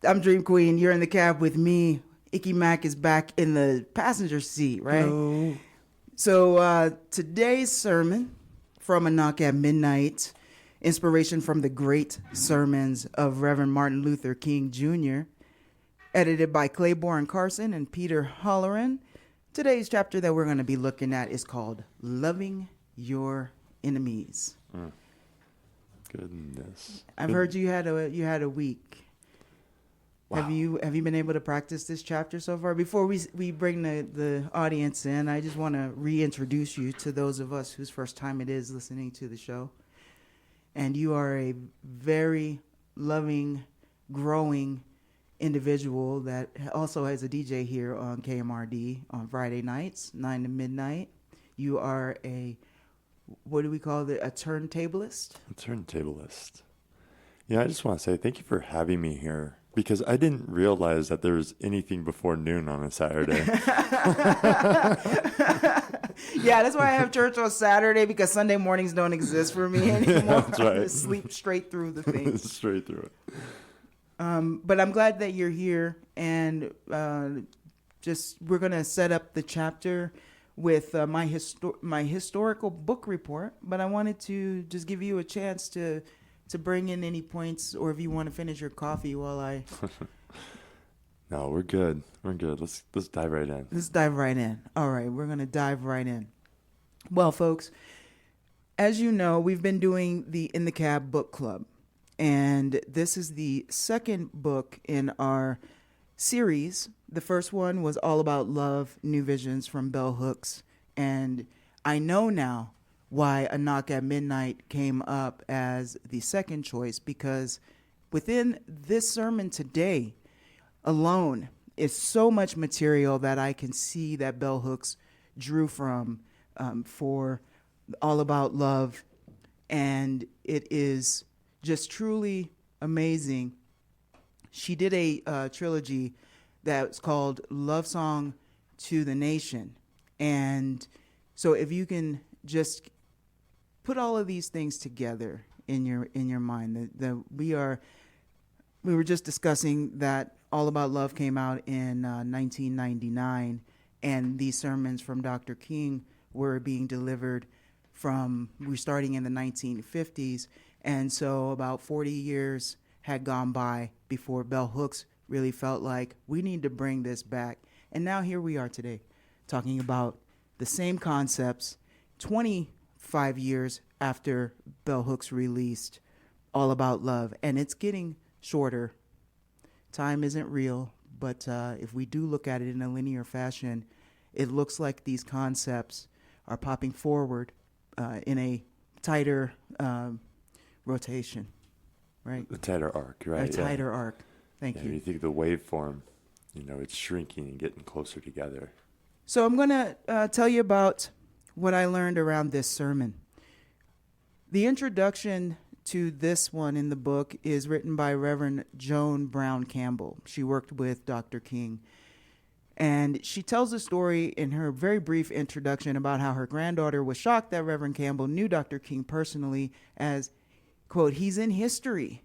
I'm Dream Queen. You're in the cab with me. Ickymac is back in the passenger seat, right? Hello. So today's sermon from A Knock at Midnight, inspiration from the great sermons of Reverend Martin Luther King Jr., edited by Claiborne Carson and Peter Holloran. Today's chapter that we're going to be looking at is called Loving Your Enemies. Goodness. I've heard you had a week. Wow. Have you been able to practice this chapter so far? Before we bring the audience in, I just want to reintroduce you to those of us whose first time it is listening to the show. And you are a very loving, growing individual that also has a DJ here on KMRD on Friday nights, 9 to midnight. You are what do we call it? A turntablist? A turntablist. Yeah, I just want to say thank you for having me here because I didn't realize that there was anything before noon on a Saturday. Yeah, that's why I have church on Saturday, because Sunday mornings don't exist for me anymore. That's right. I just sleep straight through the thing. Straight through it. But I'm glad that you're here, and we're gonna set up the chapter with my historical book report. But I wanted to just give you a chance to bring in any points, or if you want to finish your coffee while I. No, we're good. We're good. Let's dive right in. Let's dive right in. All right, we're gonna dive right in. Well, folks, as you know, we've been doing the In the Cab book club. And this is the second book in our series. The first one was all about love, new visions from Bell Hooks. And I know now why A Knock at Midnight came up as the second choice, because within this sermon today alone is so much material that I can see that Bell Hooks drew from for all about love. And it is just truly amazing. She did a trilogy that's called Love Song to the Nation. And so if you can just put all of these things together in your mind, we were just discussing that All About Love came out in 1999, and these sermons from Dr. King were being delivered we're starting in the 1950s. And so about 40 years had gone by before Bell Hooks really felt like we need to bring this back. And now here we are today talking about the same concepts 25 years after Bell Hooks released All About Love. And it's getting shorter. Time isn't real, but if we do look at it in a linear fashion, it looks like these concepts are popping forward in a tighter rotation, right? A tighter arc, right? A tighter arc. Thank you. You think of the waveform, it's shrinking and getting closer together. So I'm going to tell you about what I learned around this sermon. The introduction to this one in the book is written by Reverend Joan Brown Campbell. She worked with Dr. King. And she tells a story in her very brief introduction about how her granddaughter was shocked that Reverend Campbell knew Dr. King personally, as, quote, he's in history.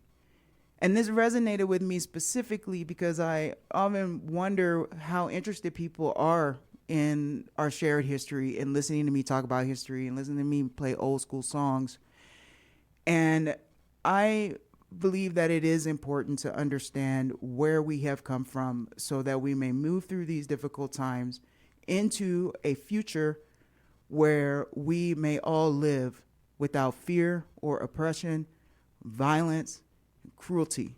And this resonated with me specifically because I often wonder how interested people are in our shared history and listening to me talk about history and listening to me play old school songs. And I believe that it is important to understand where we have come from so that we may move through these difficult times into a future where we may all live without fear or oppression, violence, and cruelty.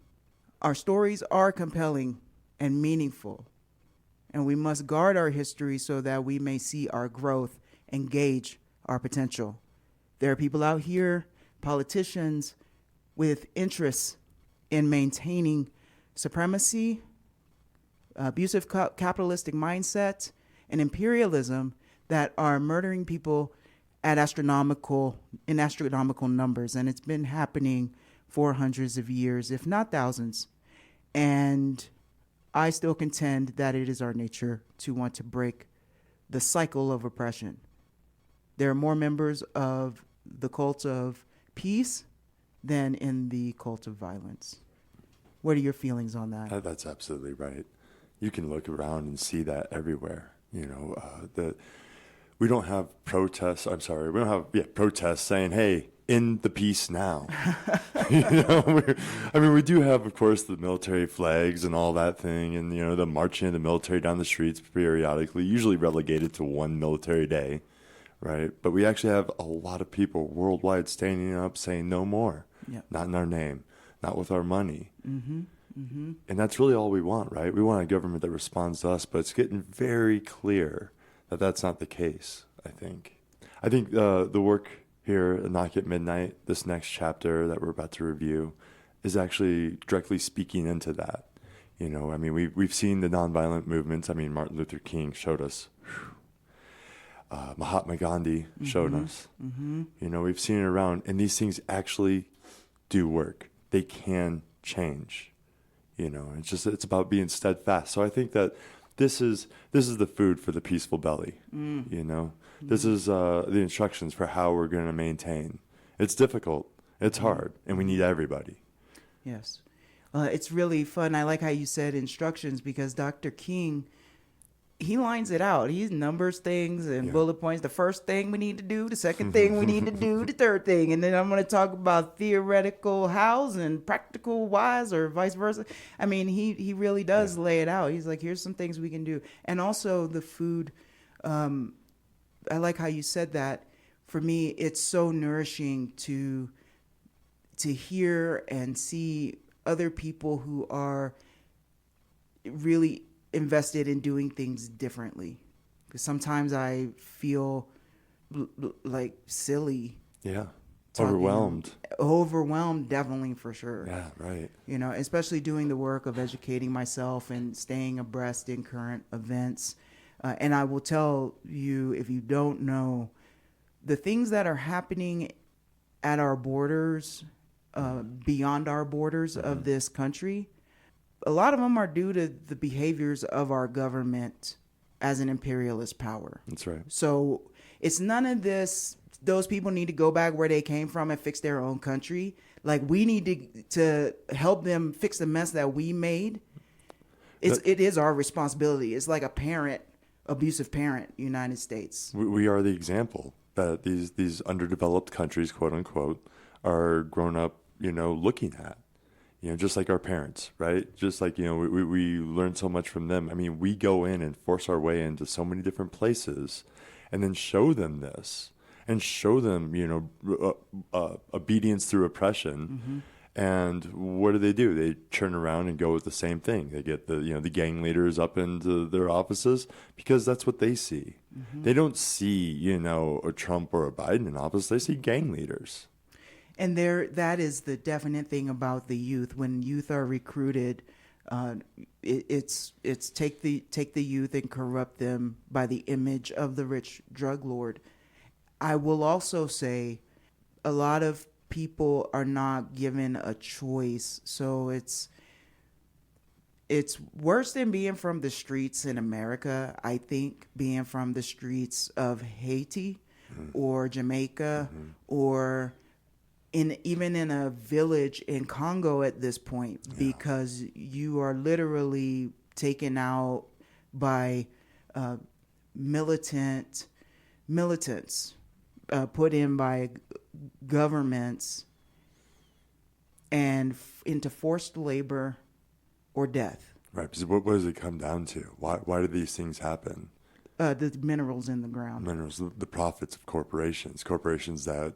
Our stories are compelling and meaningful, and we must guard our history so that we may see our growth and gauge our potential. There are people out here, politicians, with interests in maintaining supremacy, abusive capitalistic mindset, and imperialism that are murdering people in astronomical numbers. And it's been happening for hundreds of years, if not thousands. And I still contend that it is our nature to want to break the cycle of oppression. There are more members of the cult of peace than in the cult of violence. What are your feelings on that? That's absolutely right. You can look around and see that everywhere. We don't have protests. I'm sorry, we don't have protests saying, "Hey, end the peace now." We do have, of course, the military flags and all that thing, and the marching of the military down the streets periodically, usually relegated to one military day, right? But we actually have a lot of people worldwide standing up saying, "No more, not in our name, not with our money." And that's really all we want, right? We want a government that responds to us, but it's getting very clear that that's not the case, I think. I think the work here at Knock at Midnight, this next chapter that we're about to review, is actually directly speaking into that. We've seen the nonviolent movements. Martin Luther King showed us. Mahatma Gandhi showed us. We've seen it around, and these things actually do work. They can change. It's about being steadfast. So I think that this is the food for the peaceful belly. This is the instructions for how we're going to maintain. It's difficult, it's hard, and we need everybody. Yes, it's really fun. I like how you said instructions, because Dr. King, he lines it out. He numbers things and bullet points. The first thing we need to do, the second thing we need to do, the third thing. And then I'm going to talk about theoretical hows and practical whys, or vice versa. He really does lay it out. He's like, here's some things we can do. And also the food. I like how you said that. For me, it's so nourishing to hear and see other people who are really invested in doing things differently, because sometimes I feel like silly. Overwhelmed, definitely, for sure. Right. Especially doing the work of educating myself and staying abreast in current events. And I will tell you, if you don't know, the things that are happening at our borders, beyond our borders of this country, a lot of them are due to the behaviors of our government as an imperialist power. That's right. So it's none of this. Those people need to go back where they came from and fix their own country. Like, we need to help them fix the mess that we made. It is our responsibility. It's like a parent, abusive parent, United States. We are the example that these underdeveloped countries, quote unquote, are grown up, looking at. Just like our parents, right? Just like, we learn so much from them. We go in and force our way into so many different places, and then show them this, and show them, obedience through oppression. And what do? They turn around and go with the same thing. They get the gang leaders up into their offices because that's what they see. They don't see, a Trump or a Biden in office. They see gang leaders. And that is the definite thing about the youth. When youth are recruited, it's take the youth and corrupt them by the image of the rich drug lord. I will also say, a lot of people are not given a choice. So it's worse than being from the streets in America. I think being from the streets of Haiti or Jamaica or even in a village in Congo at this point, because you are literally taken out by militants put in by governments and into forced labor or death. Right. Because what does it come down to? Why do these things happen? The minerals in the ground. Minerals, the profits of corporations that,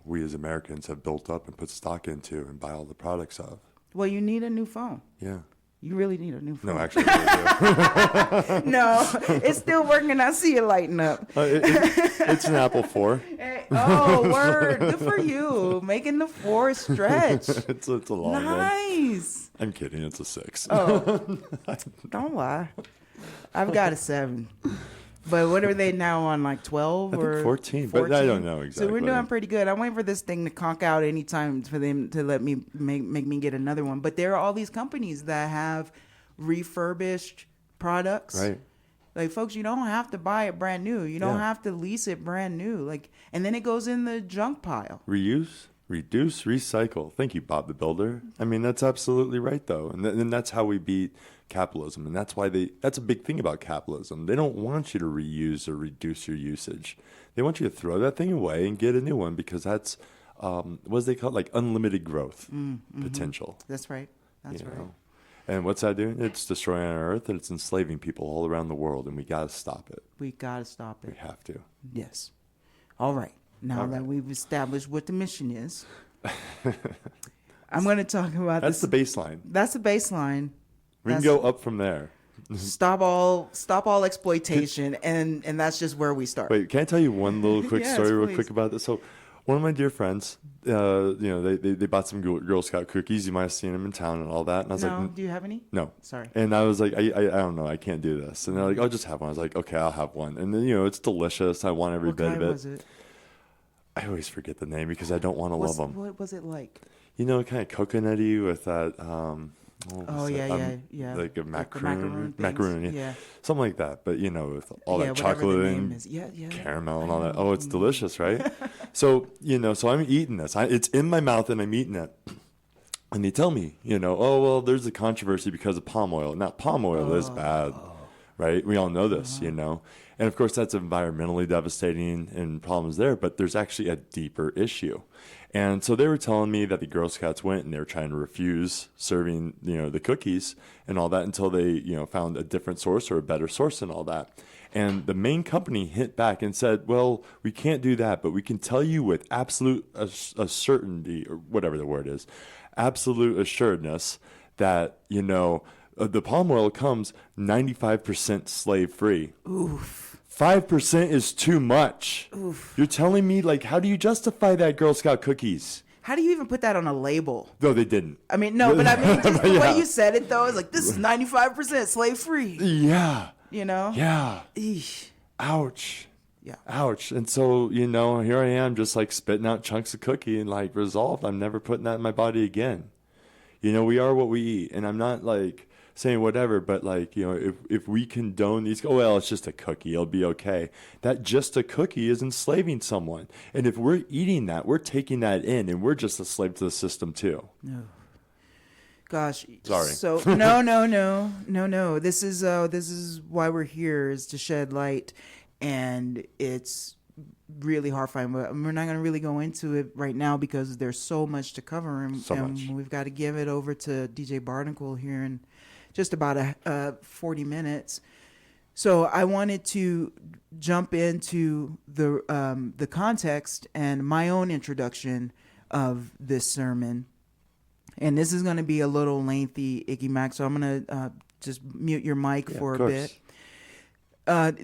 we as Americans have built up and put stock into and buy all the products of. Well, you need a new phone. Yeah. You really need a new phone. No, actually, I do. No, it's still working. I see it lighting up. It's an Apple 4. Oh, word. Good for you. Making the 4 stretch. It's a long one. Nice. I'm kidding. It's a 6. Oh, don't lie. I've got a 7. But what are they now on, like 12 I or think 14, but I don't know exactly. So we're doing pretty good. I'm waiting for this thing to conk out anytime for them to let me make me get another one. But there are all these companies that have refurbished products. Right. Like, folks, you don't have to buy it brand new. You don't have to lease it brand new. Like, and then it goes in the junk pile. Reuse? Reduce, recycle. Thank you, Bob the Builder. I mean, that's absolutely right, though. And that's how we beat capitalism. And that's why that's a big thing about capitalism. They don't want you to reuse or reduce your usage. They want you to throw that thing away and get a new one, because that's, what do they call it? Like unlimited growth potential. That's right. That's right. Know? And what's that doing? It's destroying our earth, and it's enslaving people all around the world, and we got to stop it. We got to stop it. We have to. Yes. All right. Now that we've established what the mission is, I'm going to talk about That's the baseline. That's the baseline. We can go up from there. Stop all exploitation, and that's just where we start. Wait, can I tell you one little quick Yes, story real please. quick about this? So one of my dear friends, they bought some Girl Scout cookies. You might have seen them in town and all that. And I was like, do you have any? no. Sorry. And I was like, I don't know. I can't do this. And they're like, oh, just have one. I was like, okay, I'll have one. And then, it's delicious. I want every What bit kind of it. was it? I always forget the name because I don't want to love them. What was it like? Kind of coconutty with that. Yeah. Like a macaroon macaroon, yeah. Something like that. But with all that whatever chocolate the name and is. Yeah. caramel and all that. Oh, it's delicious, right? So so I'm eating this. It's in my mouth and I'm eating it. And they tell me, oh well, there's a controversy because of palm oil. Now, palm oil is bad, right? We all know this, And of course, that's environmentally devastating and problems there, but there's actually a deeper issue. And so they were telling me that the Girl Scouts went and they were trying to refuse serving, the cookies and all that until they, found a different source or a better source and all that. And the main company hit back and said, well, we can't do that, but we can tell you with absolute certainty, or whatever the word is, absolute assuredness that, the palm oil comes 95% slave free. Oof. 5% is too much. Oof. You're telling me, how do you justify that, Girl Scout cookies? How do you even put that on a label? No, they didn't. I mean, no, but I mean, just the Yeah. way you said it, though, is like, this is 95% slave free. Yeah. Yeah. Eesh. Ouch. Yeah. Ouch. And so, here I am just spitting out chunks of cookie and resolved. I'm never putting that in my body again. We are what we eat. And I'm not saying whatever, but if we condone these, it's just a cookie, it'll be okay. That just a cookie is enslaving someone. And if we're eating that, we're taking that in, and we're just a slave to the system too. No. Gosh. Sorry. So no. This is why we're here, is to shed light, and it's really horrifying. But we're not going to really go into it right now because there's so much to cover, and much. We've got to give it over to DJ Barnacle here in just about 40 minutes. So I wanted to jump into the context and my own introduction of this sermon. And this is going to be a little lengthy, Ickymac, so I'm going to just mute your mic for a bit.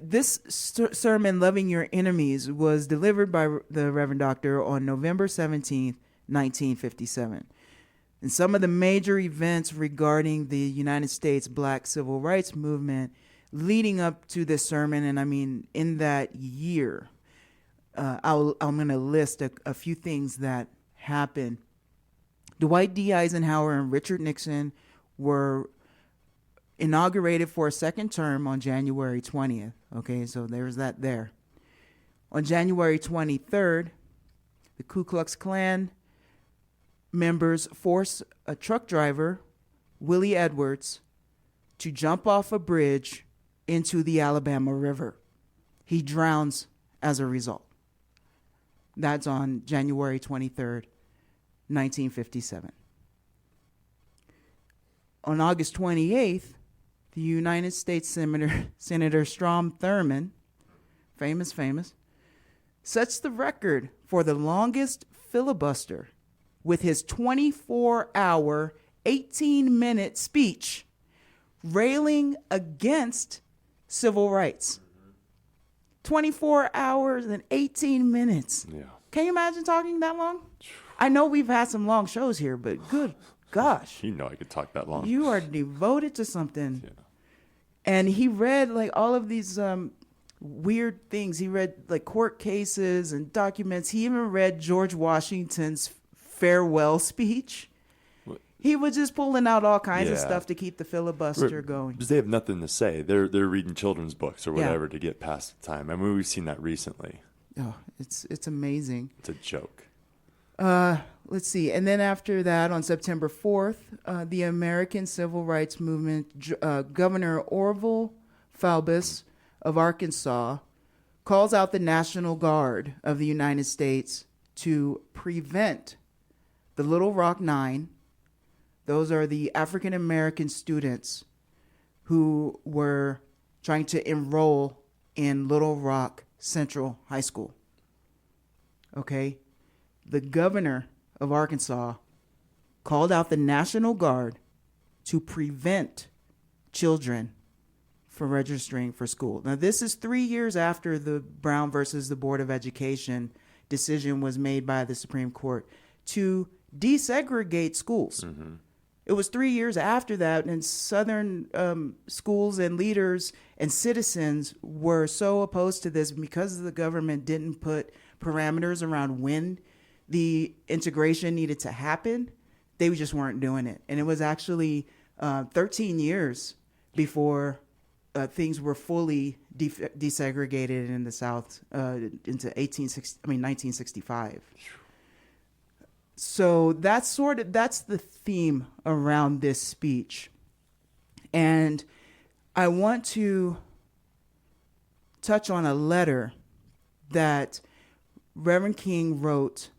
This sermon, Loving Your Enemies, was delivered by the Reverend Doctor on November 17th, 1957. And some of the major events regarding the United States Black Civil Rights Movement leading up to this sermon, and I mean in that year, I'm going to list a few things that happened. Dwight D. Eisenhower and Richard Nixon were inaugurated for a second term on January 20th. Okay, so there's that there. On January 23rd, the Ku Klux Klan members force a truck driver, Willie Edwards, to jump off a bridge into the Alabama River. He drowns as a result. That's on January 23rd, 1957. On August 28th, the United States Senator Strom Thurmond, famous, sets the record for the longest filibuster with his 24-hour, 18-minute speech railing against civil rights. 24 hours and 18 minutes. Yeah. Can you imagine talking that long? I know we've had some long shows here, but good gosh. I could talk that long. You are devoted to something. Yeah. And he read all of these weird things. He read court cases and documents. He even read George Washington's farewell speech. What? He was just pulling out all kinds of Yeah. stuff to keep the filibuster going. Because they have nothing to say. They're reading children's books or whatever to get past the time. I mean, we've seen that recently. Oh, it's amazing. It's a joke. Let's see. And then after that, on September 4th, the American Civil Rights Movement, Governor Orville Faubus of Arkansas calls out the National Guard of the United States to prevent the Little Rock Nine. Those are the African American students who were trying to enroll in Little Rock Central High School. Okay? The governor of Arkansas called out the National Guard to prevent children from registering for school. Now, this is 3 years after the Brown versus the Board of Education decision was made by the Supreme Court to desegregate schools. Mm-hmm. It was 3 years after that, and Southern schools and leaders and citizens were so opposed to this because the government didn't put parameters around when the integration needed to happen. They just weren't doing it. And it was actually 13 years before things were fully desegregated in the South into 1965. So that's the theme around this speech. And I want to touch on a letter that Reverend King wrote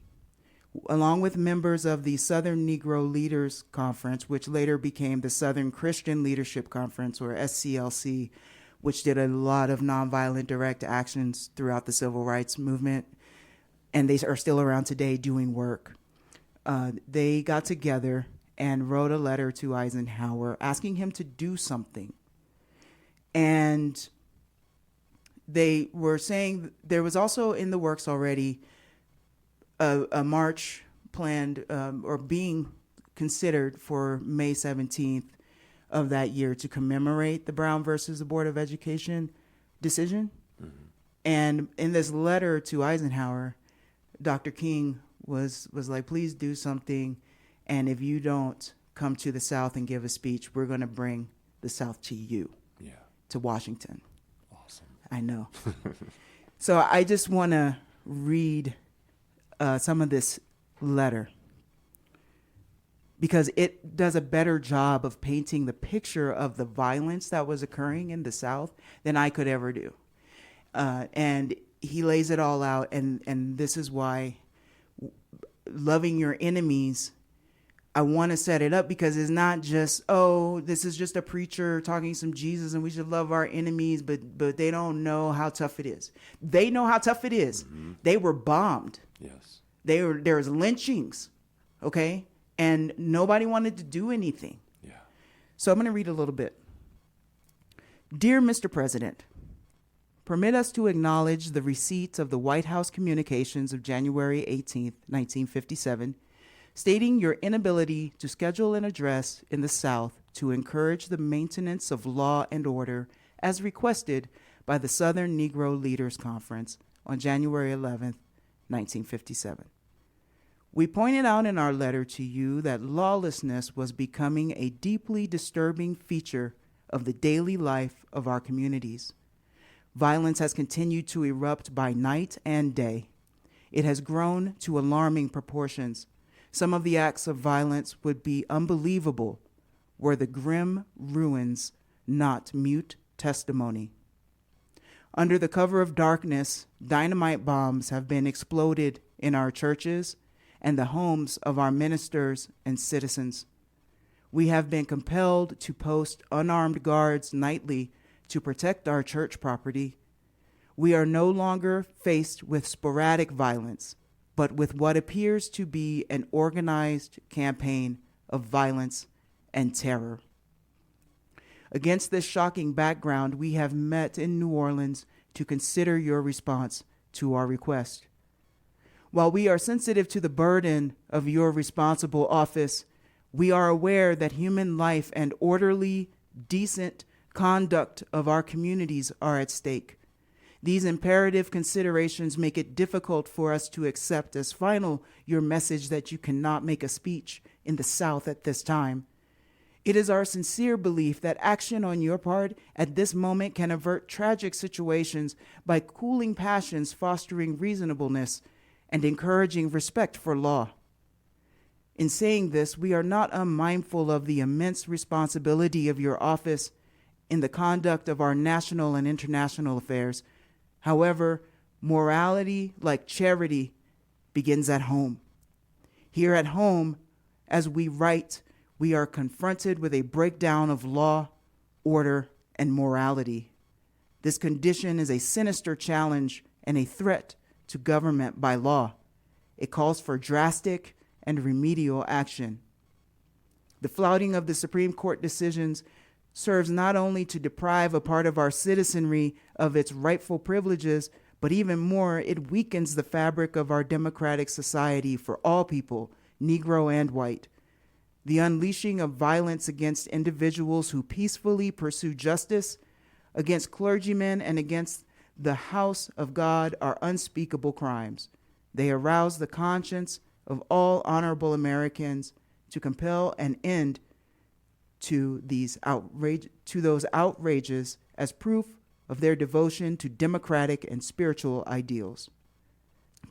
along with members of the Southern Negro Leaders Conference, which later became the Southern Christian Leadership Conference, or SCLC, which did a lot of nonviolent direct actions throughout the civil rights movement. And they are still around today doing work. They got together and wrote a letter to Eisenhower asking him to do something. And they were saying there was also in the works already a march planned or being considered for May 17th of that year to commemorate the Brown versus the Board of Education decision. Mm-hmm. And in this letter to Eisenhower, Dr. King was like, please do something. And if you don't come to the South and give a speech, we're going to bring the South to you, to Washington. Awesome. I know. So I just want to read some of this letter because it does a better job of painting the picture of the violence that was occurring in the South than I could ever do. And he lays it all out, and this is why loving your enemies, I want to set it up because it's not just, oh, this is just a preacher talking some Jesus and we should love our enemies, but they don't know how tough it is. They know how tough it is. Mm-hmm. They were bombed. Yes. There was lynchings, okay? And nobody wanted to do anything. Yeah. So I'm going to read a little bit. Dear Mr. President, permit us to acknowledge the receipt of the White House communications of January 18th, 1957, stating your inability to schedule an address in the South to encourage the maintenance of law and order as requested by the Southern Negro Leaders Conference on January 11th, 1957. We pointed out in our letter to you that lawlessness was becoming a deeply disturbing feature of the daily life of our communities. Violence has continued to erupt by night and day. It has grown to alarming proportions. Some of the acts of violence would be unbelievable were the grim ruins not mute testimony. Under the cover of darkness, dynamite bombs have been exploded in our churches and the homes of our ministers and citizens. We have been compelled to post unarmed guards nightly to protect our church property. We are no longer faced with sporadic violence, but with what appears to be an organized campaign of violence and terror. Against this shocking background, we have met in New Orleans to consider your response to our request. While we are sensitive to the burden of your responsible office, we are aware that human life and orderly, decent conduct of our communities are at stake. These imperative considerations make it difficult for us to accept as final your message that you cannot make a speech in the South at this time. It is our sincere belief that action on your part at this moment can avert tragic situations by cooling passions, fostering reasonableness, and encouraging respect for law. In saying this, we are not unmindful of the immense responsibility of your office in the conduct of our national and international affairs. However, morality, like charity, begins at home. Here at home, as we write, we are confronted with a breakdown of law, order, and morality. This condition is a sinister challenge and a threat to government by law. It calls for drastic and remedial action. The flouting of the Supreme Court decisions serves not only to deprive a part of our citizenry of its rightful privileges, but even more, it weakens the fabric of our democratic society for all people, Negro and white. The unleashing of violence against individuals who peacefully pursue justice, against clergymen, and against the house of God are unspeakable crimes. They arouse the conscience of all honorable Americans to compel an end to those outrages as proof of their devotion to democratic and spiritual ideals.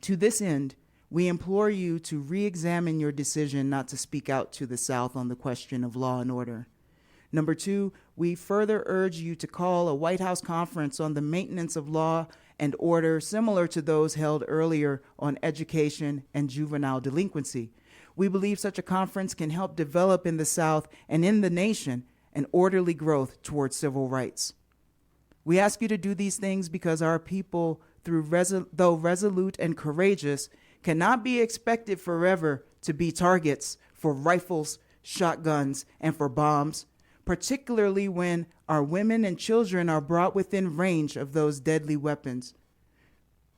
To this end, we implore you to re-examine your decision not to speak out to the South on the question of law and order. Number two, we further urge you to call a White House conference on the maintenance of law and order similar to those held earlier on education and juvenile delinquency. We believe such a conference can help develop in the South and in the nation an orderly growth towards civil rights. We ask you to do these things because our people, though resolute and courageous, cannot be expected forever to be targets for rifles, shotguns, and for bombs, particularly when our women and children are brought within range of those deadly weapons.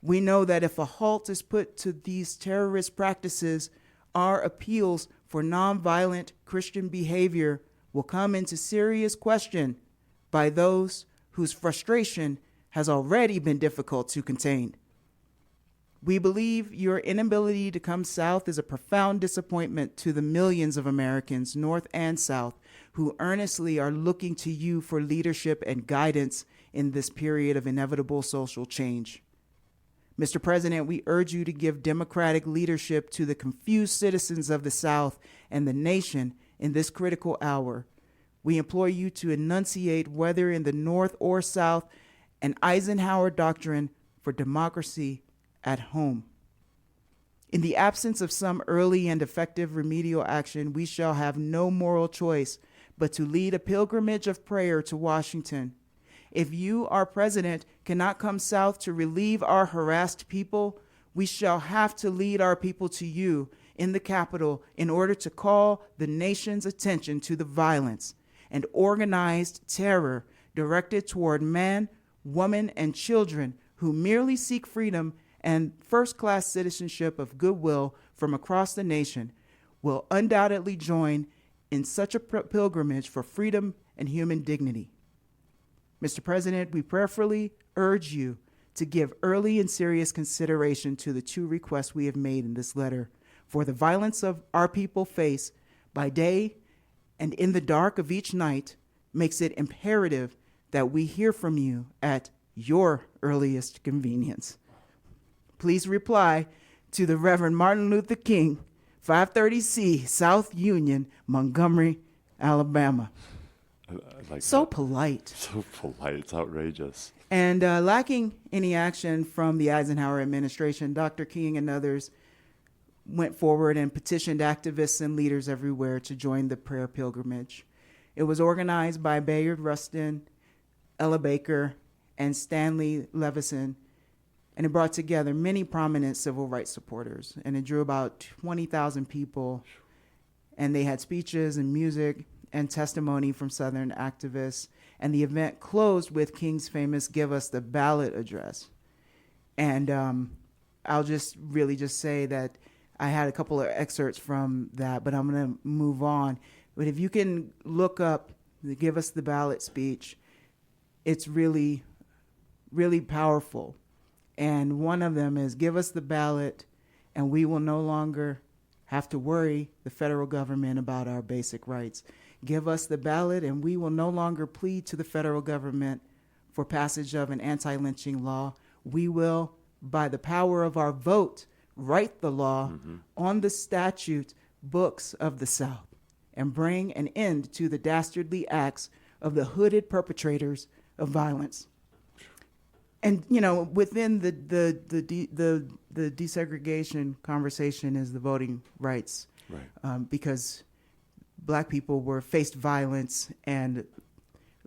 We know that if a halt is put to these terrorist practices, our appeals for nonviolent Christian behavior will come into serious question by those whose frustration has already been difficult to contain. We believe your inability to come south is a profound disappointment to the millions of Americans, North and South, who earnestly are looking to you for leadership and guidance in this period of inevitable social change. Mr. President, we urge you to give democratic leadership to the confused citizens of the South and the nation in this critical hour. We implore you to enunciate, whether in the North or South, an Eisenhower doctrine for democracy at home. In the absence of some early and effective remedial action, we shall have no moral choice but to lead a pilgrimage of prayer to Washington. If you, our president, cannot come south to relieve our harassed people, we shall have to lead our people to you in the Capitol in order to call the nation's attention to the violence and organized terror directed toward man, woman, and children who merely seek freedom and first-class citizenship of goodwill from across the nation will undoubtedly join in such a pilgrimage for freedom and human dignity. Mr. President, we prayerfully urge you to give early and serious consideration to the two requests we have made in this letter for the violence of our people face by day and in the dark of each night makes it imperative that we hear from you at your earliest convenience. Please reply to the Reverend Martin Luther King, 530C, South Union, Montgomery, Alabama. I like So that. polite. So polite. It's outrageous. And lacking any action from the Eisenhower administration, Dr. King and others went forward and petitioned activists and leaders everywhere to join the prayer pilgrimage. It was organized by Bayard Rustin, Ella Baker, and Stanley Levison, and it brought together many prominent civil rights supporters, and it drew about 20,000 people, and they had speeches and music and testimony from Southern activists, and the event closed with King's famous "Give Us the Ballot" address. And I'll just say that I had a couple of excerpts from that, but I'm going to move on. But if you can look up the "Give Us the Ballot" speech, it's really, really powerful. And one of them is, "Give us the ballot, and we will no longer have to worry the federal government about our basic rights. Give us the ballot, and we will no longer plead to the federal government for passage of an anti-lynching law. We will, by the power of our vote, write the law on the statute books of the South and bring an end to the dastardly acts of the hooded perpetrators of violence. And within the desegregation conversation is the voting rights, Right. Because Black people were faced violence and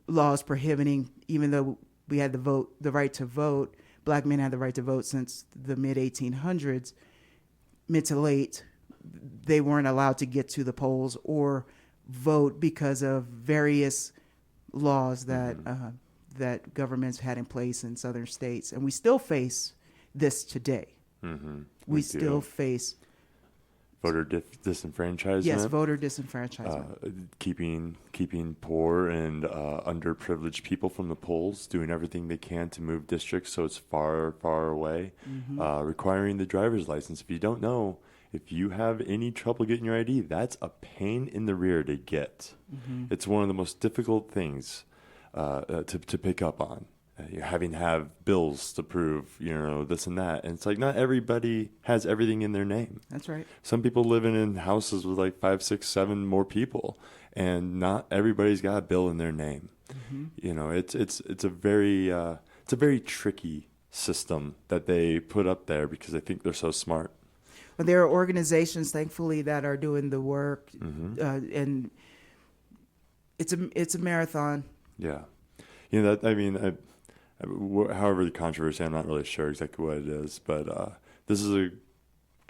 laws prohibiting, even though we had the right to vote. Black men had the right to vote since the mid 1800s, mid to late. They weren't allowed to get to the polls or vote because of various laws that that governments had in place in southern states, and we still face this today. We still face voter disenfranchisement. Yes, voter disenfranchisement. Keeping poor and underprivileged people from the polls, doing everything they can to move districts so it's far, far away. Requiring the driver's license. If you don't know, if you have any trouble getting your ID, that's a pain in the rear to get. It's one of the most difficult things to pick up on. You're having to have bills to prove, this and that. And it's like not everybody has everything in their name. That's right. Some people living in houses with like 5, 6, 7 more people, and not everybody's got a bill in their name. It's a very tricky system that they put up there because they think they're so smart. But there are organizations, thankfully, that are doing the work, and it's a marathon. Yeah, however the controversy, I'm not really sure exactly what it is, but this is a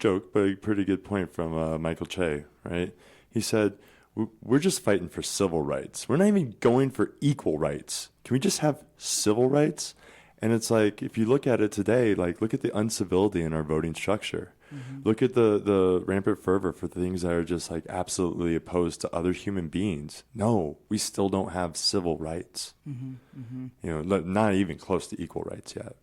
joke, but a pretty good point from Michael Che, right? He said, we're just fighting for civil rights. We're not even going for equal rights. Can we just have civil rights? And it's like, if you look at it today, like look at the uncivility in our voting structure. Look at the rampant fervor for things that are just like absolutely opposed to other human beings. No, we still don't have civil rights. Not even close to equal rights yet.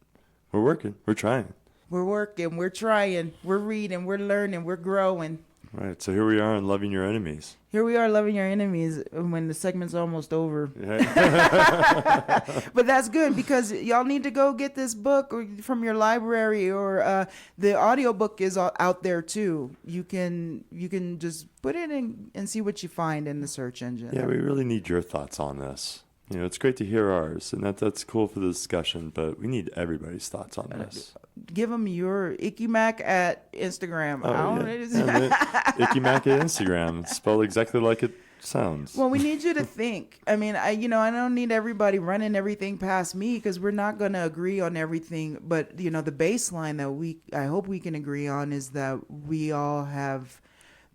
We're working. We're trying. We're working. We're trying. We're reading. We're learning. We're growing. Right. So here we are on Loving Your Enemies. Here we are loving your enemies when the segment's almost over. Yeah. But that's good because y'all need to go get this book from your library, or the audiobook is out there too. You can just put it in and see what you find in the search engine. Yeah, we really need your thoughts on this. It's great to hear ours, and that's cool for the discussion, but we need everybody's thoughts on this. Give them your Ickymac at Instagram. Ickymac at Instagram, spelled exactly like it sounds. Well, we need you to think. I mean, I don't need everybody running everything past me because we're not going to agree on everything. But, the baseline that I hope we can agree on is that we all have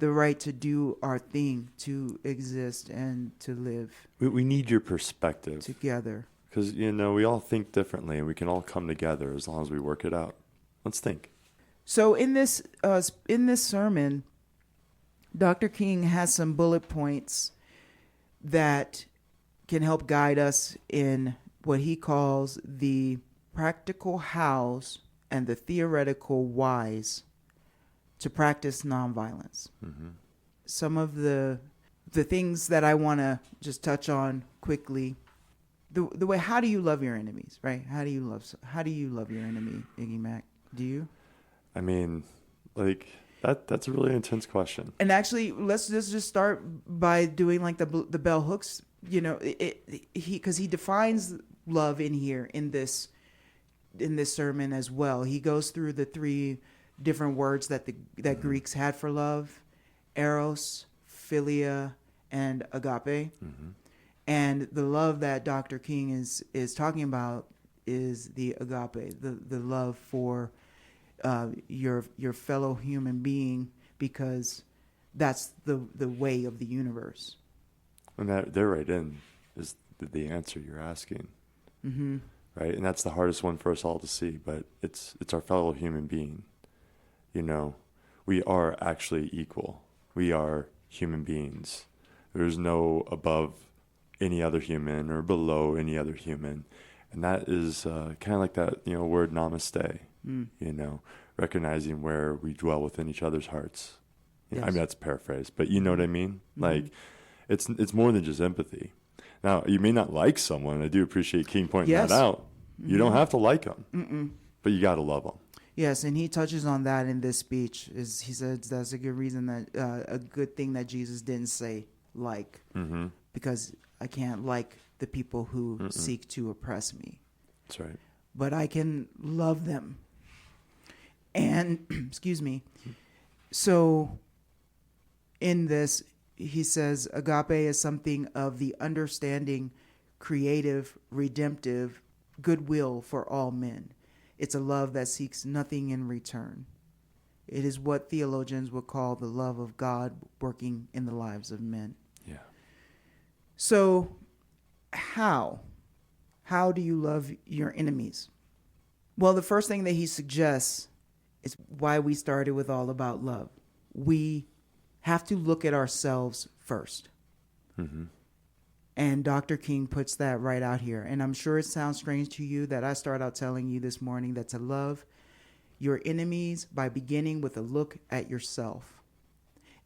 the right to do our thing, to exist and to live. We need your perspective together. Because, we all think differently and we can all come together as long as we work it out. Let's think. So in this sermon, Dr. King has some bullet points that can help guide us in what he calls the practical hows and the theoretical whys to practice nonviolence. Some of the things that I want to just touch on quickly. The way, how do you love your enemies, right? How do you love your enemy, Ickymac? Do you? I mean, like that's a really intense question. And actually, let's just start by doing like the bell hooks. Because he defines love in here in this sermon as well. He goes through the 3 different words that Greeks had for love: eros, philia, and agape. And the love that Dr. King is talking about is the agape, the love for your fellow human being, because that's the way of the universe. And that there right in is the answer you're asking. Right? And that's the hardest one for us all to see, but it's our fellow human being. We are actually equal. We are human beings. There's no above any other human or below any other human. And that is kind of like that, word namaste, recognizing where we dwell within each other's hearts. Yes. I mean, that's paraphrased, but you know what I mean? Like, it's more than just empathy. Now, you may not like someone. I do appreciate King pointing that out. You don't have to like them, but you got to love them. Yes, and he touches on that in this speech. Is he says that's a good reason that a good thing that Jesus didn't say like, Mm-hmm. because I can't like the people who seek to oppress me, That's right. but I can love them. And excuse me. So in this, he says agape is something of the understanding, creative, redemptive goodwill for all men. It's a love that seeks nothing in return. It is what theologians would call the love of God working in the lives of men. Yeah. So how do you love your enemies? Well, the first thing that he suggests is why we started with All About Love. We have to look at ourselves first. Mm-hmm. And Dr. King puts that right out here. And I'm sure it sounds strange to you that I start out telling you this morning that to love your enemies by beginning with a look at yourself.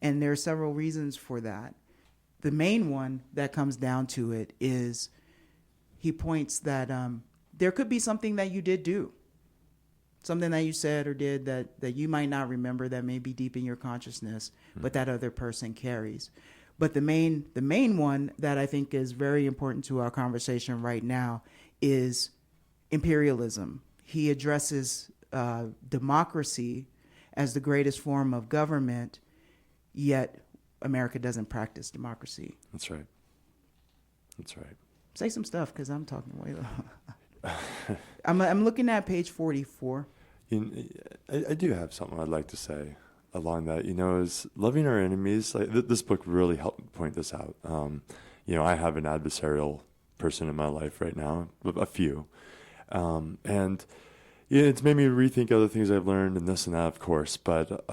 And there are several reasons for that. The main one that comes down to it is he points that there could be something that you did do, something that you said or did that you might not remember, that may be deep in your consciousness, but that other person carries. But the main one that I think is very important to our conversation right now is imperialism. He addresses democracy as the greatest form of government, yet America doesn't practice democracy. That's right. That's right. Say some stuff, because I'm talking way low. I'm looking at page 44. I do have something I'd like to say along that, is loving our enemies. Like this book really helped point this out. I have an adversarial person in my life right now, a few. And it's made me rethink other things I've learned and this and that, of course. But,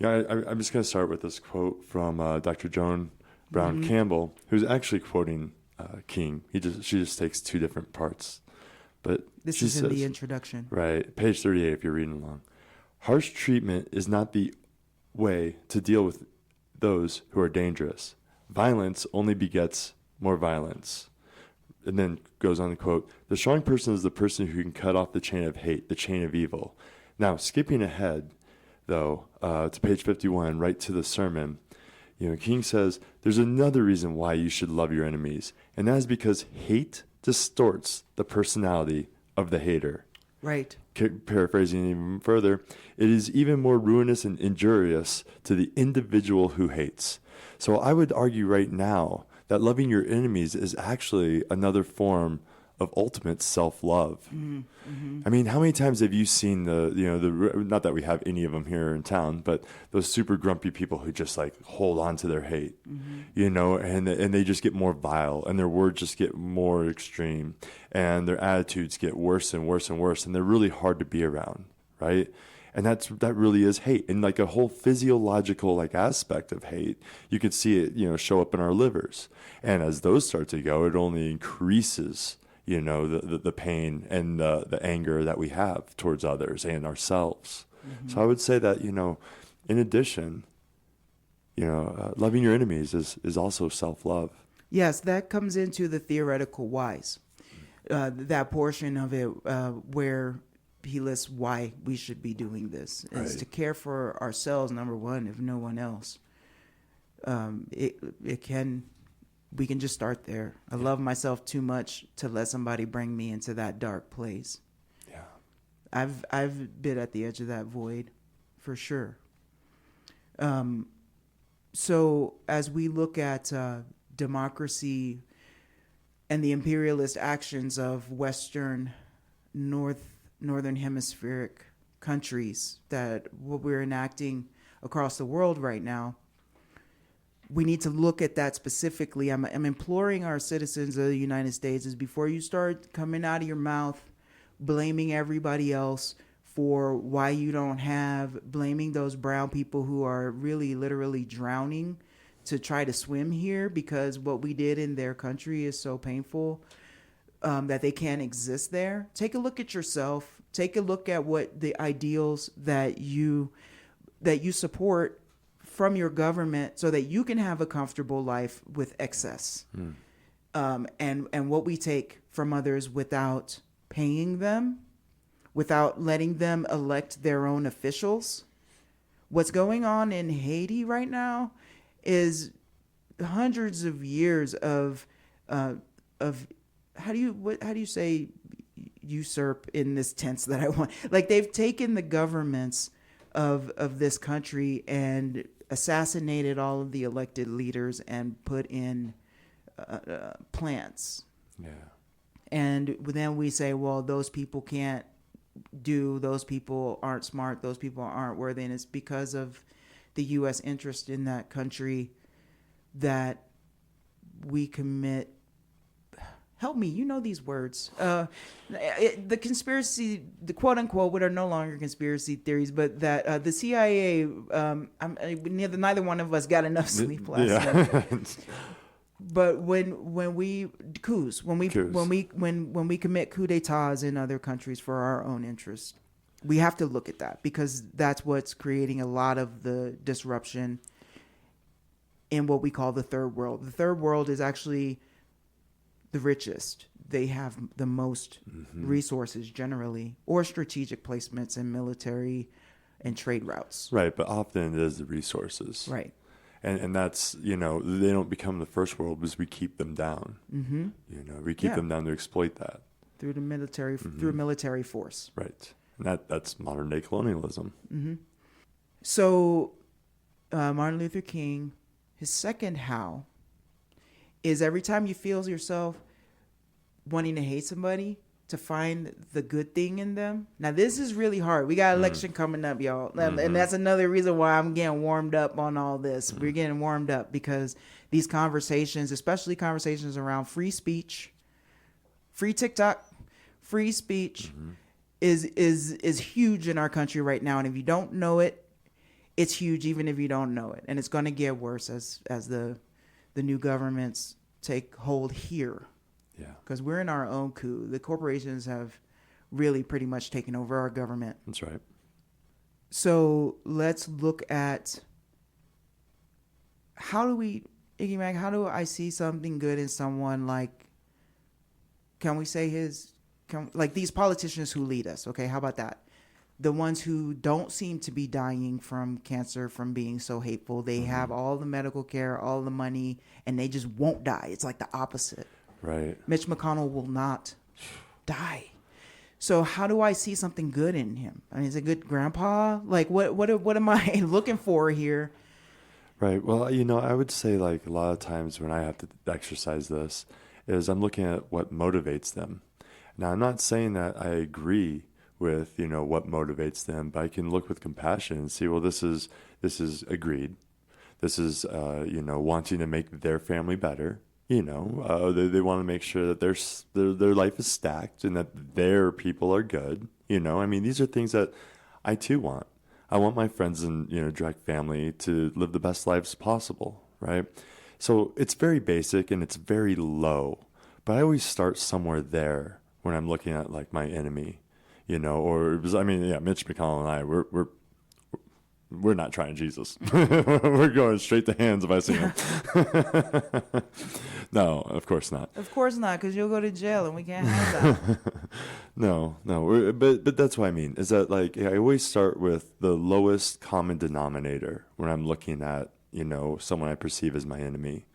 I'm just going to start with this quote from Dr. Joan Brown Campbell, who's actually quoting King. She just takes two different parts. But this is in the introduction. Right, page 38 if you're reading along. Harsh treatment is not the way to deal with those who are dangerous. Violence only begets more violence. And then goes on to quote, the strong person is the person who can cut off the chain of hate, the chain of evil. Now, skipping ahead, though, to page 51, right to the sermon, King says, there's another reason why you should love your enemies, and that is because hate distorts the personality of the hater. Right. Paraphrasing even further, it is even more ruinous and injurious to the individual who hates. So I would argue right now that loving your enemies is actually another form of ultimate self-love. Mm-hmm. I mean, how many times have you seen not that we have any of them here in town, but those super grumpy people who just like hold on to their hate, and they just get more vile, and their words just get more extreme, and their attitudes get worse and worse and worse, and they're really hard to be around, right? And that really is hate, and like a whole physiological aspect of hate. You could see it, show up in our livers, and as those start to go, it only increases the pain and the anger that we have towards others and ourselves. Mm-hmm. So I would say that, in addition, loving your enemies is also self-love. Yes, that comes into the theoretical whys. That portion of it where he lists why we should be doing this is to care for ourselves, number one, if no one else. We can just start there. I love myself too much to let somebody bring me into that dark place. Yeah. I've been at the edge of that void for sure. So as we look at democracy and the imperialist actions of Western Northern Hemispheric countries, that what we're enacting across the world right now, we need to look at that specifically. I'm imploring our citizens of the United States is before you start coming out of your mouth blaming everybody else for why you don't have, blaming those brown people who are really literally drowning to try to swim here because what we did in their country is so painful that they can't exist there. Take a look at yourself. Take a look at what the ideals that you support from your government so that you can have a comfortable life with excess. And what we take from others without paying them without letting them elect their own officials. What's going on in Haiti right now is hundreds of years of how do you say usurp in this tense that I want? Like, they've taken the governments of this country and assassinated all of the elected leaders and put in plants. Yeah. And then we say, well, those people can't do, those people aren't smart, those people aren't worthy. And it's because of the U.S. interest in that country that we commit. Help me, you know these words. The conspiracy, the quote unquote, what are no longer conspiracy theories, but that the CIA, neither one of us got enough sleep last night. But when we coups, when we commit coup d'états in other countries for our own interest, we have to look at that, because that's what's creating a lot of the disruption in what we call the third world. The third world is actually the richest. They have the most resources generally, or strategic placements in military and trade routes. Right, but often it is the resources. Right. And that's, they don't become the first world because we keep them down. Mm-hmm. We keep them down to exploit that. Through the military, through military force. Right. And that's modern day colonialism. Mm-hmm. So Martin Luther King, his second how is every time you feel yourself wanting to hate somebody, to find the good thing in them. Now, this is really hard. We got election coming up, y'all. And that's another reason why I'm getting warmed up on all this. We're getting warmed up because these conversations, especially conversations around free speech, free TikTok, free speech is huge in our country right now. And if you don't know it, it's huge even if you don't know it. And it's going to get worse as the new governments take hold here. Yeah. Because we're in our own coup. The corporations have really pretty much taken over our government. That's right. So let's look at Ickymac, how do I see something good in someone like, can we say like these politicians who lead us, okay? How about that? The ones who don't seem to be dying from cancer, from being so hateful. They have all the medical care, all the money, and they just won't die. It's like the opposite. Right. Mitch McConnell will not die. So how do I see something good in him? I mean, is it a good grandpa? Like, what am I looking for here? Right. Well, I would say, like, a lot of times when I have to exercise this is I'm looking at what motivates them. Now, I'm not saying that I agree with, what motivates them, but I can look with compassion and see, well, this is agreed. This is, wanting to make their family better. They want to make sure that their life is stacked and that their people are good. These are things that I too want. I want my friends and, direct family to live the best lives possible, right? So it's very basic and it's very low, but I always start somewhere there when I'm looking at, like, my enemy, Mitch McConnell and I, we're not trying Jesus. We're going straight to hands if I see him. No, of course not. Of course not, because you'll go to jail and we can't have that. No. But that's what I mean, is that, like, I always start with the lowest common denominator when I'm looking at, someone I perceive as my enemy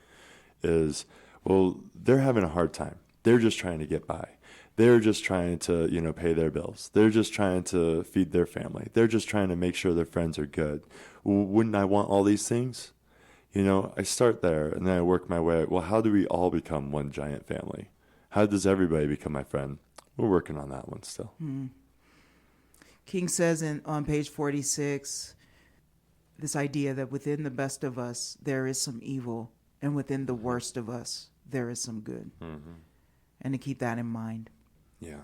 is, well, they're having a hard time. They're just trying to get by. They're just trying to, pay their bills. They're just trying to feed their family. They're just trying to make sure their friends are good. Wouldn't I want all these things? I start there and then I work my way. Well, how do we all become one giant family? How does everybody become my friend? We're working on that one still. King says on page 46, this idea that within the best of us, there is some evil, and within the worst of us, there is some good. And to keep that in mind. Yeah.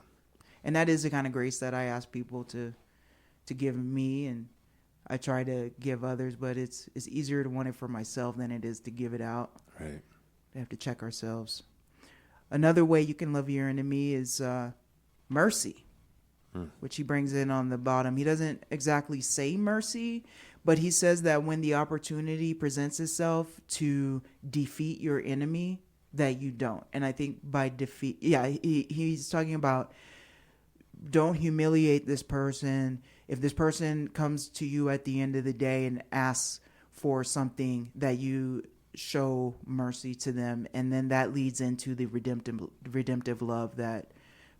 And that is the kind of grace that I ask people to give me, and I try to give others, but it's easier to want it for myself than it is to give it out. Right. We have to check ourselves. Another way you can love your enemy is mercy, which he brings in on the bottom. He doesn't exactly say mercy, but he says that when the opportunity presents itself to defeat your enemy, that you don't. And I think by defeat, he's talking about don't humiliate this person. If this person comes to you at the end of the day and asks for something, that you show mercy to them. And then that leads into the redemptive love that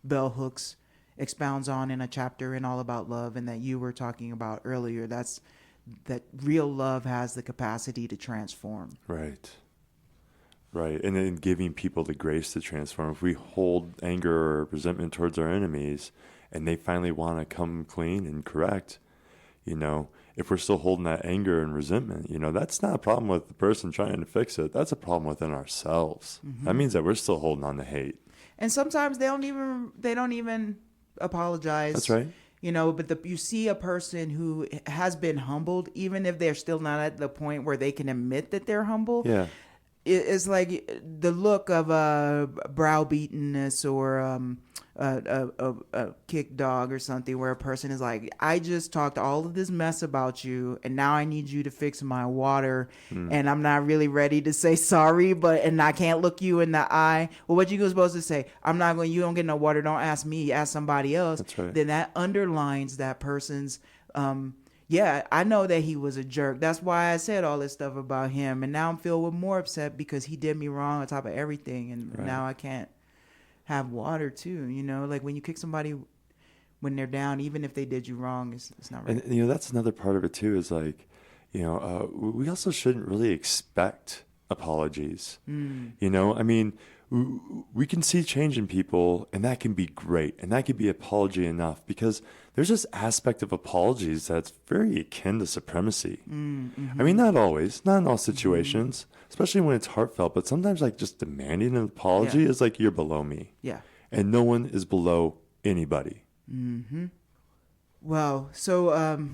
Bell Hooks expounds on in a chapter in All About Love, and that you were talking about earlier. That's that real love has the capacity to transform. Right. Right. And then giving people the grace to transform. If we hold anger or resentment towards our enemies and they finally want to come clean and correct, if we're still holding that anger and resentment, that's not a problem with the person trying to fix it. That's a problem within ourselves. Mm-hmm. That means that we're still holding on to hate. And sometimes they don't even apologize. That's right. But you see a person who has been humbled, even if they're still not at the point where they can admit that they're humble. Yeah. It's like the look of browbeatenness or a kick dog or something, where a person is like, I just talked all of this mess about you, and now I need you to fix my water, and I'm not really ready to say sorry, and I can't look you in the eye. Well, what you supposed to say? You don't get no water, don't ask me, ask somebody else. That's right. Then that underlines that person's yeah, I know that he was a jerk. That's why I said all this stuff about him. And now I'm filled with more upset because he did me wrong on top of everything. And right. Now I can't have water too. Like when you kick somebody when they're down, even if they did you wrong, it's not right. And, that's another part of it too, is like, we also shouldn't really expect apologies. We can see change in people, and that can be great, and that could be apology enough, because there's this aspect of apologies that's very akin to supremacy. Mm-hmm. Not always, not in all situations, especially when it's heartfelt, but sometimes like just demanding an apology is like, you're below me. Yeah. And no one is below anybody. Mm-hmm. Well, so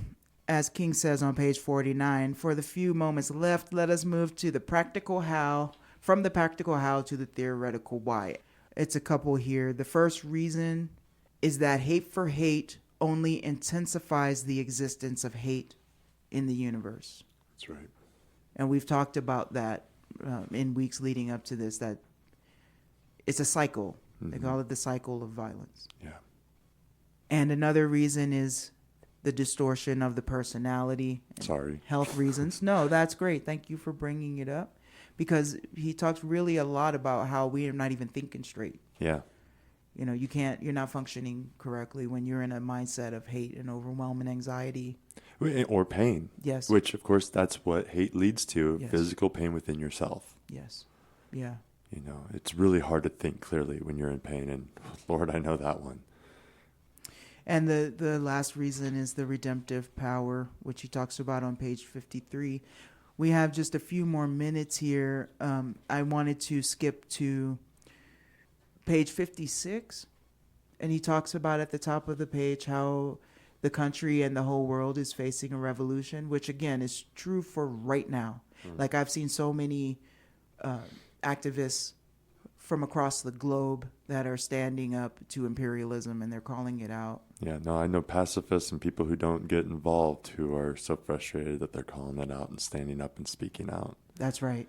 as King says on page 49, for the few moments left, let us move to the practical how. From the practical how to the theoretical why. It's a couple here. The first reason is that hate for hate only intensifies the existence of hate in the universe. That's right. And we've talked about that in weeks leading up to this, that it's a cycle. Mm-hmm. They call it the cycle of violence. Yeah. And another reason is the distortion of the personality. Sorry. Health reasons. No, that's great. Thank you for bringing it up. Because he talks really a lot about how we are not even thinking straight. Yeah. You're not functioning correctly when you're in a mindset of hate and overwhelming anxiety. Or pain. Yes. Which, of course, that's what hate leads to, yes. Physical pain within yourself. Yes. Yeah. It's really hard to think clearly when you're in pain, and Lord, I know that one. And the last reason is the redemptive power, which he talks about on page 53. We have just a few more minutes here. I wanted to skip to page 56. And he talks about at the top of the page how the country and the whole world is facing a revolution, which, again, is true for right now. Like, I've seen so many activists from across the globe that are standing up to imperialism, and they're calling it out. Yeah, no, I know pacifists and people who don't get involved who are so frustrated that they're calling it out and standing up and speaking out. That's right.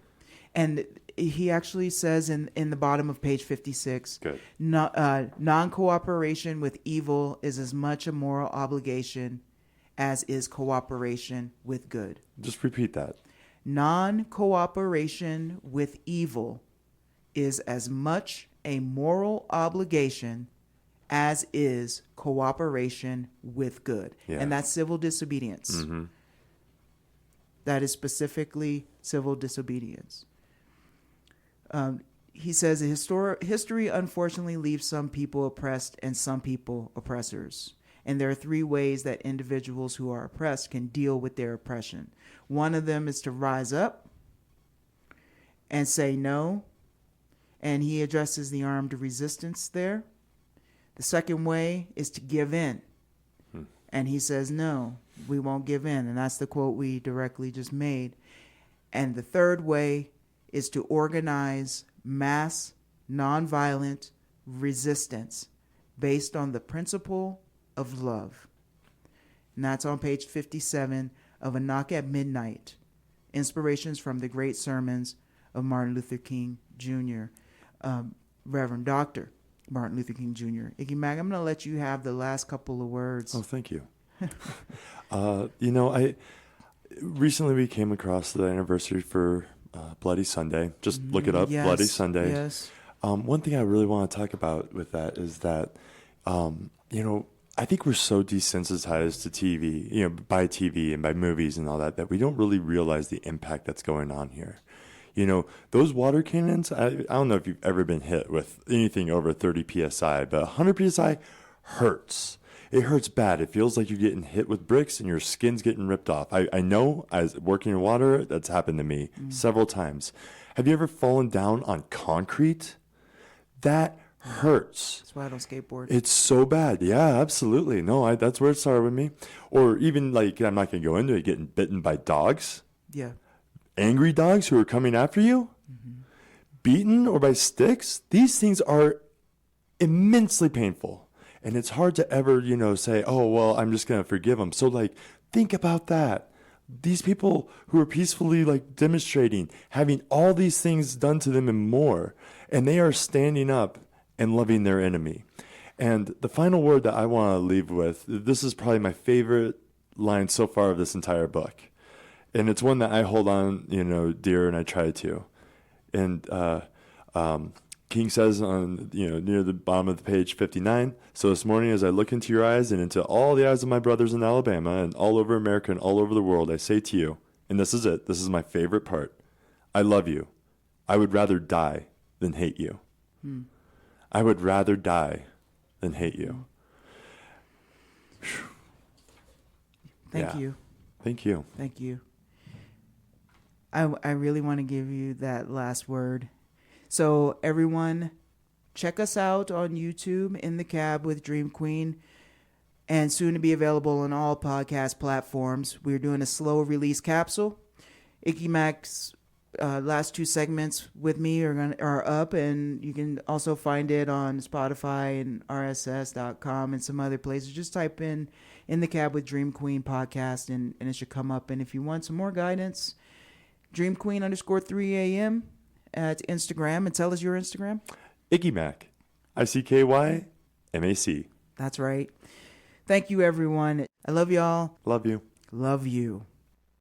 And he actually says in the bottom of page 56, Good. Non-cooperation with evil is as much a moral obligation as is cooperation with good. Just repeat that. Non-cooperation with evil is as much a moral obligation as is cooperation with good. Yeah. And that's civil disobedience. Mm-hmm. That is specifically civil disobedience. He says history unfortunately leaves some people oppressed and some people oppressors. And there are three ways that individuals who are oppressed can deal with their oppression. One of them is to rise up and say no. And he addresses the armed resistance there. The second way is to give in. And he says, no, we won't give in. And that's the quote we directly just made. And the third way is to organize mass, nonviolent resistance based on the principle of love. And that's on page 57 of A Knock at Midnight, Inspirations from the Great Sermons of Martin Luther King Jr., Reverend Doctor. Martin Luther King Jr. Ickymac, I'm going to let you have the last couple of words. Oh, thank you. I recently we came across the anniversary for Bloody Sunday. Just look it up, Yes, Bloody Sunday. Yes. One thing I really want to talk about with that is that, I think we're so desensitized to TV, by TV and by movies and all that, that we don't really realize the impact that's going on here. Those water cannons, I don't know if you've ever been hit with anything over 30 PSI, but 100 PSI hurts. It hurts bad. It feels like you're getting hit with bricks and your skin's getting ripped off. I know, as working in water, that's happened to me several times. Have you ever fallen down on concrete? That hurts. That's why I don't skateboard. It's so bad. Yeah, absolutely. No, that's where it started with me. Or even, like, I'm not going to go into it, getting bitten by dogs. Yeah. Angry dogs who are coming after you. Beaten or by sticks. These things are immensely painful. And it's hard to ever, say, oh, well, I'm just going to forgive them. So, like, think about that. These people who are peacefully, like, demonstrating, having all these things done to them and more, and they are standing up and loving their enemy. And the final word that I want to leave with, this is probably my favorite line so far of this entire book. And it's one that I hold on, dear, and I try to. And King says on, near the bottom of the page 59, so this morning as I look into your eyes and into all the eyes of my brothers in Alabama and all over America and all over the world, I say to you, and this is it, this is my favorite part, I love you. I would rather die than hate you. I would rather die than hate you. Thank you. Thank you. Thank you. I really want to give you that last word. So everyone, check us out on YouTube, In the Cab with Dream Queen, and soon to be available on all podcast platforms. We're doing a slow release capsule. Ickymac's last two segments with me are up, and you can also find it on Spotify and RSS.com and some other places. Just type in the Cab with Dream Queen podcast, and it should come up. And if you want some more guidance, DreamQueen_3am at Instagram, and tell us your Instagram. Ickymac. ICKYMAC. That's right. Thank you, everyone. I love y'all. Love you. Love you.